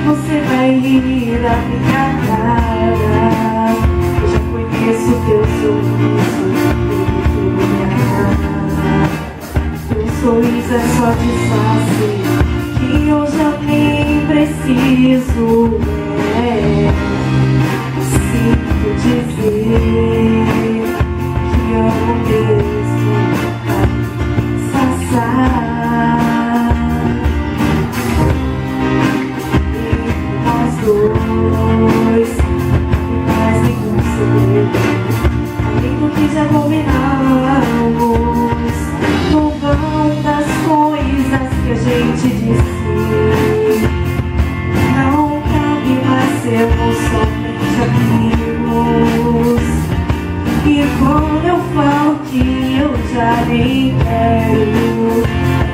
Você vai rir da minha cara. Eu já conheço teu sorriso, teu sorriso é só disfarce que eu já nem preciso. Sinto dizer que amo mesmo Sassá. Já combinamos no vão das coisas que a gente disse. Não cabe mais sermos somente amigos. E quando eu falo que eu já nem quero,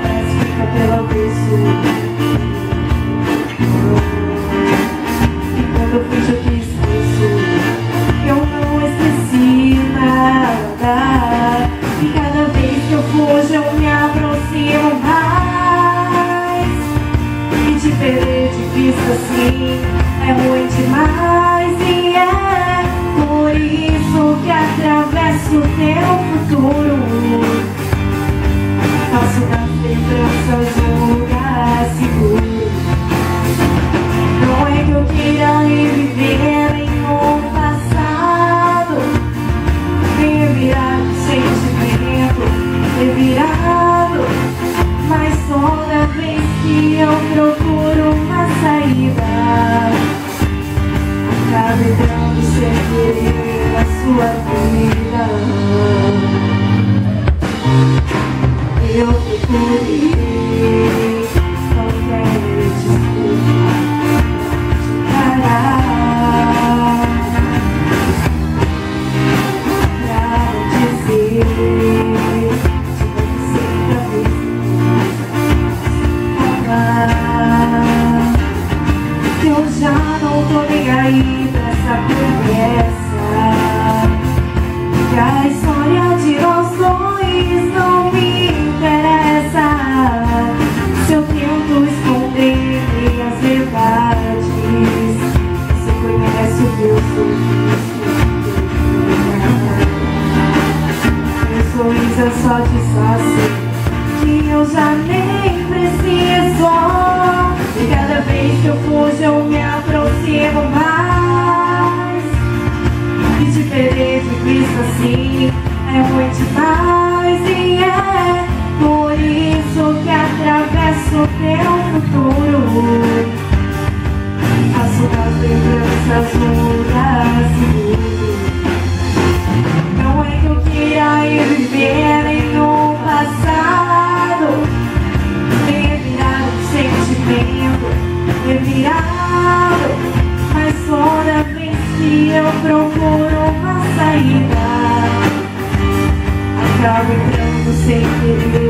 mas fica pela avesso. E quando eu finjo que esqueço, eu não esqueci nada. E cada vez que eu fujo eu me aproximo mais. E te perder de vista assim é ruim demais. E é por isso que atravesso o teu futuro. Faço das lembranças um lugar seguro. Não é que eu queira reviver nenhum passado, revirar o sentimento, revirado. Mas toda vez que eu procuro uma saída, acaba entrando sem querer a sua vida. Eu procurei qualquer desculpa pra te parar, pra dizer que eu já não tô nem aí pra essa conversa, que a história de nós dois não me interessa. Se eu tento esconder minhas verdades, você conhece o meu sorriso. Meu sorriso é só disfarce que eu já nem preciso. E cada vez que eu fujo eu me aproximo mais. E te perder de vista assim é ruim demais. E é por isso que atravesso o teu futuro. Faço das lembranças um lugar seguro. Não é que eu queira ir viver nenhum passado, revirado de sentimento, revirado. Mas toda vez que eu procuro uma saída, acabo entrando sem querer